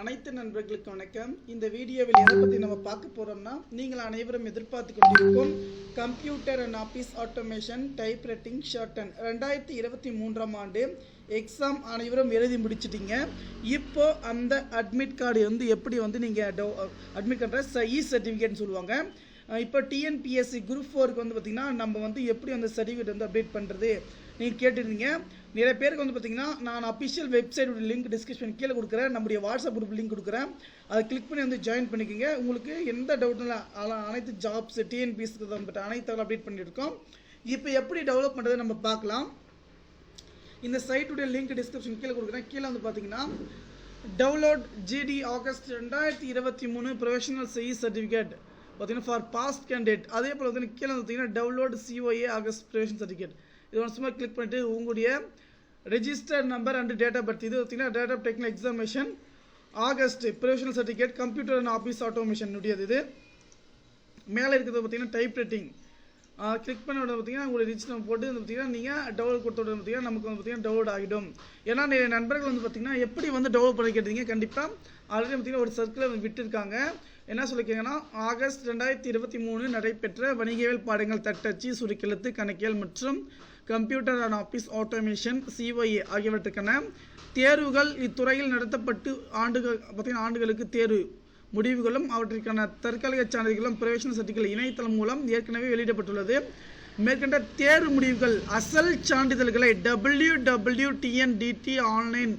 அனைத்து நண்பர்களுக்கு வணக்கம். இந்த வீடியோவில் எதை பற்றி நம்ம பார்க்க போகிறோம்னா, நீங்கள் அனைவரும் எதிர்பார்த்து கொண்டிருக்கும் computer and office automation type writing shorthand 2023ஆம் ஆண்டு எக்ஸாம் அனைவரும் எழுதி முடிச்சிட்டிங்க. இப்போ அந்த அட்மிட் கார்டு எப்படி நீங்கள் அட்மிட் கார்டு இ சர்டிஃபிகேட்னு சொல்லுவாங்க. இப்போ டிஎன்பிஎஸ்சி குரூப் 4க்கு பார்த்திங்கன்னா நம்ம எப்படி அந்த சர்டிஃபிகேட் அப்டேட் பண்ணுறது நீங்கள் கேட்டுருந்தீங்க. நிறைய பேருக்கு பார்த்திங்கன்னா நான் அஃபிஷியல் வெப்சைட்டோட லிங்க் டிஸ்கிரிப்ஷன் கீழே கொடுக்குறேன், நம்முடைய வாட்ஸ்அப் குரூப் லிங்க் கொடுக்குறேன், அதை கிளிக் பண்ணி ஜாயின் பண்ணிக்கோங்க. உங்களுக்கு எந்த டவுட்டும் இல்லை, அனைத்து ஜாப்ஸ் டிஎன்பிஎஸ்சிக்கு பட் அனைத்து அப்டேட் பண்ணியிருக்கோம். இப்போ எப்படி டெவலப் பண்ணுறது நம்ம பார்க்கலாம். இந்த சைட்டுடைய லிங்க் டிஸ்கிரிப்ஷன் கீழே கொடுக்குறேன். கீழே பார்த்தீங்கன்னா download GT August 2023 professional e certificate பார்த்தீங்கன்னா ஃபார் பாஸ்ட் கேண்டிடேட். அதே போல் கீழே பார்த்தீங்கன்னா download COA August professional certificate. இது சும்மா கிளிக் பண்ணிட்டு உங்களுடைய register number and date of birth, இது பார்த்தீங்கன்னா date of technical examination August professional certificate computer and office automation உடையது. இது மேலே இருக்கிறது பார்த்தீங்கன்னா டைப் ரைட்டிங். கிளிக் பண்ண பார்த்தீங்கன்னா உங்களுடைய ரிஜிஸ்டர் போட்டு பார்த்தீங்கன்னா நீங்கள் டவுன்லோட் கொடுத்த பார்த்தீங்கன்னா நமக்கு பார்த்தீங்கன்னா டவுன்லோட் ஆகிடும். ஏன்னா நிறைய நண்பர்கள் பார்த்தீங்கன்னா எப்படி டெவலப் பண்ணி கேட்டீங்க. கண்டிப்பாக ஆல்ரெடி பார்த்தீங்கன்னா ஒரு சர்க்கிளை விட்டுருக்காங்க. என்ன சொல்லியிருக்கீங்கன்னா ஆகஸ்ட் 2023 நடைபெற்ற வணிகவியல் பாடங்கள் தட்டச்சு, சுருக்கெழுத்து, கணக்கியல் மற்றும் computer and office automation COA ஆகியவற்றுக்கான தேர்வுகள் இத்துறையில் நடத்தப்பட்டு ஆண்டுகளுக்கு தேர்வு முடிவுகளும் அவற்றிற்கான தற்காலிக சான்றிதழ்களும் ப்ரொஃபஷனல் சர்டிஃபிகேட் இணையதளம் மூலம் ஏற்கனவே வெளியிடப்பட்டுள்ளது. மேற்கண்ட தேர்வு முடிவுகள் அசல் சான்றிதழ்களை www.tndt ஆன்லைன்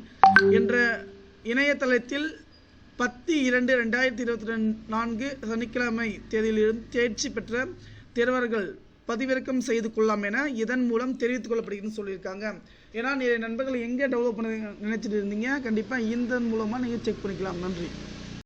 என்ற இணையதளத்தில் 10/2/2024 சனிக்கிழமை தேதியிலிருந்து தேர்ச்சி பெற்ற தேர்வர்கள் பதிவிறக்கம் செய்து கொள்ளலாம் என இதன் மூலம் தெரிவித்துக் கொள்ளப்படுகிறதுன்னு சொல்லியிருக்காங்க. ஏன்னா நிறைய நண்பர்கள் எங்கே டெவலப் பண்ண நினைச்சிட்டு இருந்தீங்க, கண்டிப்பாக இதன் மூலமாக நீங்கள் செக் பண்ணிக்கலாம். நன்றி.